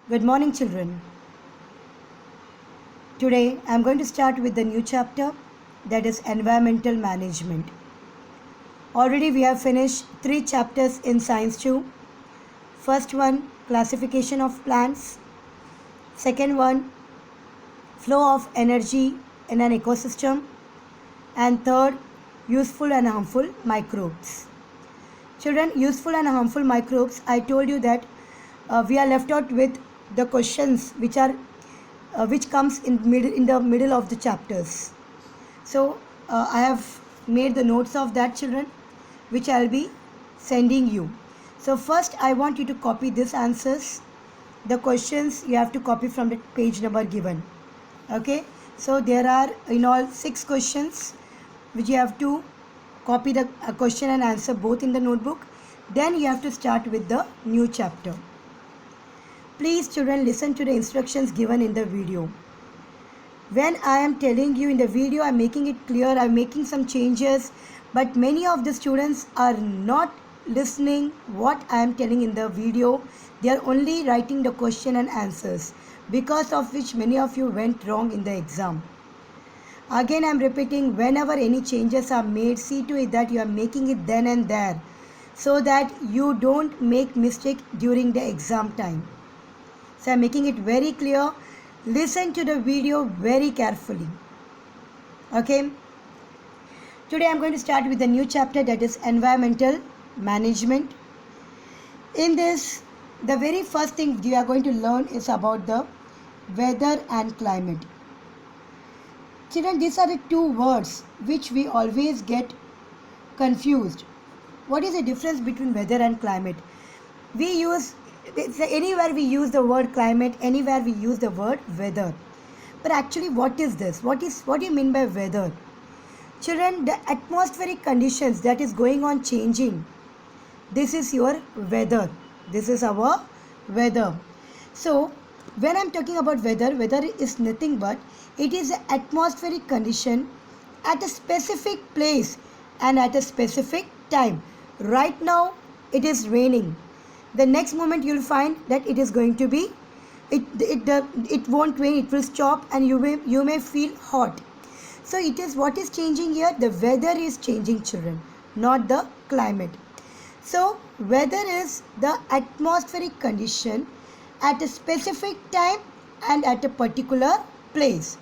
Good morning, children. Today I am going to start with the new chapter, that is environmental management. Already we have finished 3 chapters in Science 2. First one, classification of plants. Second one, flow of energy in an ecosystem. And third, useful and harmful microbes. Children, useful and harmful microbes, I told you that we are left out with the questions which comes in the middle of the chapters. So I have made the notes of that, children, which I will be sending you. So first I want you to copy these answers. The questions you have to copy from the page number given. Okay, so there are in all 6 questions which you have to copy the question and answer both in the notebook. Then you have to start with the new chapter. Please, children, listen to the instructions given in the video. When I am telling you in the video, I am making it clear, I am making some changes, but many of the students are not listening what I am telling in the video. They are only writing the question and answers, because of which many of you went wrong in the exam. Again I am repeating, whenever any changes are made, see to it that you are making it then and there, so that you don't make mistake during the exam time. So I am making it very clear. Listen to the video very carefully. Okay. Today I am going to start with the new chapter, that is environmental management. In this, the very first thing you are going to learn is about the weather and climate. Children, these are the 2 words which we always get confused. What is the difference between weather and climate? Anywhere we use the word climate, anywhere we use the word weather. But actually, what is this? What do you mean by weather? Children, the atmospheric conditions that is going on changing, this is your weather. This is our weather. So when I am talking about weather, weather is nothing but it is an atmospheric condition at a specific place and at a specific time. Right now it is raining. The next moment you will find that it is going to be, it won't rain, it will stop, and you may feel hot. So it is what is changing here? The weather is changing, children, not the climate. So weather is the atmospheric condition at a specific time and at a particular place.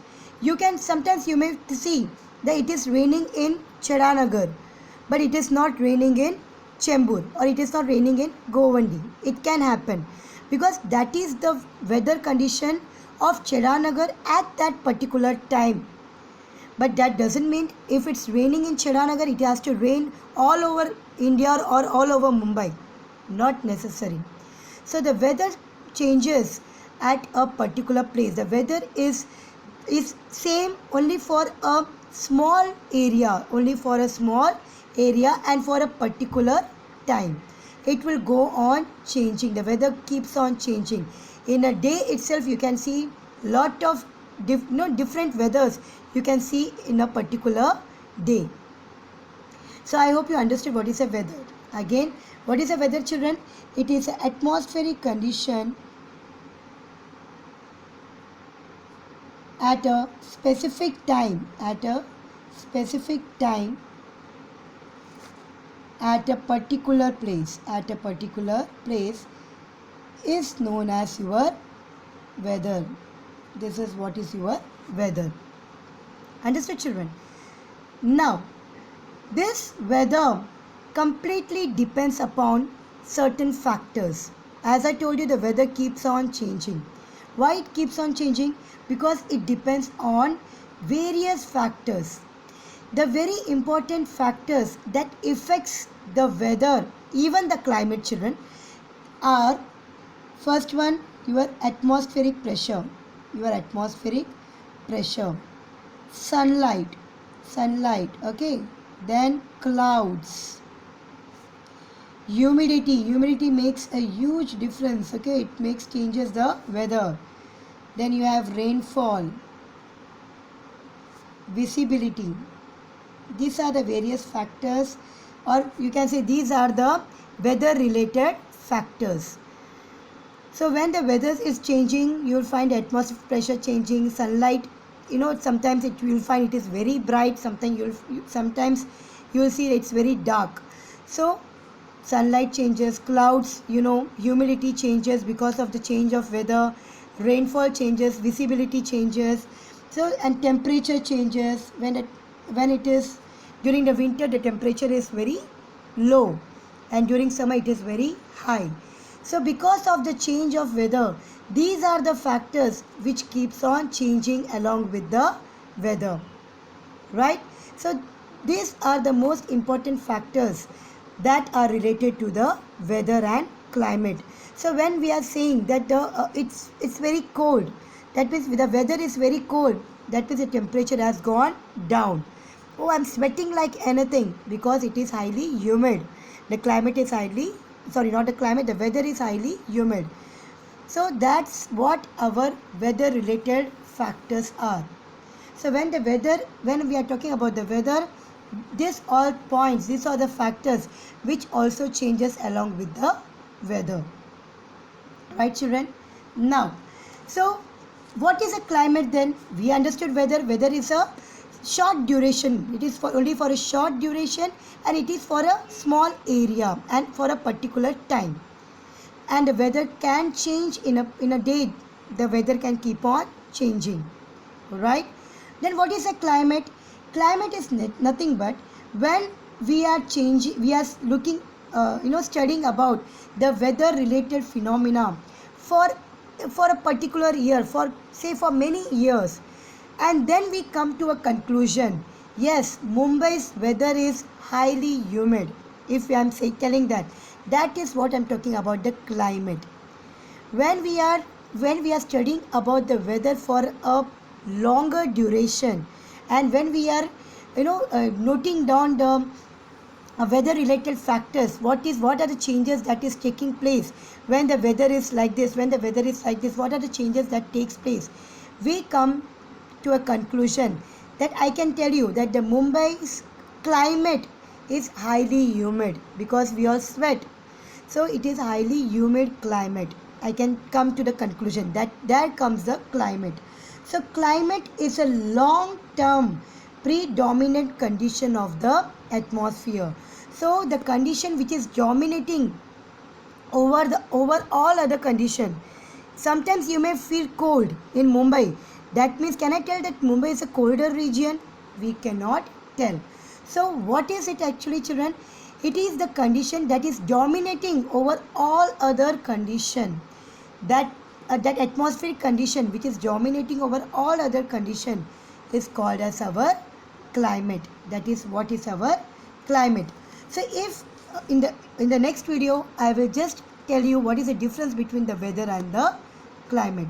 Sometimes you may see that it is raining in Chedanagar, but it is not raining in Chembur, or it is not raining in Govandi. It can happen because that is the weather condition of Chedanagar at that particular time. But that doesn't mean if it's raining in Chedanagar, it has to rain all over India or all over Mumbai. Not necessary. So the weather changes at a particular place. The weather is same only for a small area, and for a particular time. It will go on changing. The weather keeps on changing. In a day itself, you can see lot of different weathers you can see in a particular day. So I hope you understood what is a weather. Again, what is a weather, children? It is an atmospheric condition at a specific time, at a particular place, is known as your weather. This is what is your weather. Understood, children? Now, this weather completely depends upon certain factors. As I told you, the weather keeps on changing. Why it keeps on changing? Because it depends on various factors. The very important factors that affects the weather, even the climate, children, are first one, your atmospheric pressure, sunlight, okay, then clouds, humidity makes a huge difference, okay, it changes the weather. Then you have rainfall, visibility. These are the various factors, or you can say these are the weather related factors. So when the weather is changing, you'll find atmospheric pressure changing, sunlight, sometimes it you'll find it is very bright, sometimes you'll see it's very dark. So sunlight changes, clouds, humidity changes because of the change of weather, rainfall changes, visibility changes. So and temperature changes. When it is during the winter, the temperature is very low, and during summer it is very high. So because of the change of weather, these are the factors which keeps on changing along with the weather, right? So these are the most important factors that are related to the weather and climate. So when we are saying that it's very cold, that means the weather is very cold, that means the temperature has gone down. Oh, I'm sweating like anything because it is highly humid. The climate is not the climate, the weather is highly humid. So that's what our weather related factors are. So when we are talking about the weather, these are the factors which also changes along with the weather. Right, children? Now, so what is a climate then? We understood weather. Weather is a short duration. It is only for a short duration, and it is for a small area and for a particular time. And the weather can change in a day. The weather can keep on changing, right? Then what is a climate? Climate is nothing but when we are looking, studying about the weather related phenomena for a particular year, for many years, and then we come to a conclusion. Yes, Mumbai's weather is highly humid. If I am telling that is what I am talking about, the climate. When we are studying about the weather for a longer duration, and when we are noting down the weather related factors, what are the changes that is taking place when the weather is like this, what are the changes that takes place, we come to a conclusion that I can tell you that the Mumbai's climate is highly humid because we all sweat. So it is highly humid climate. I can come to the conclusion that there comes the climate. So climate is a long term predominant condition of the atmosphere. So the condition which is dominating over all other condition. Sometimes you may feel cold in Mumbai. That means, can I tell that Mumbai is a colder region? We cannot tell. So what is it actually, children? It is the condition that is dominating over all other condition. That atmospheric condition which is dominating over all other condition is called as our climate. That is what is our climate. So if in the next video I will just tell you what is the difference between the weather and the climate.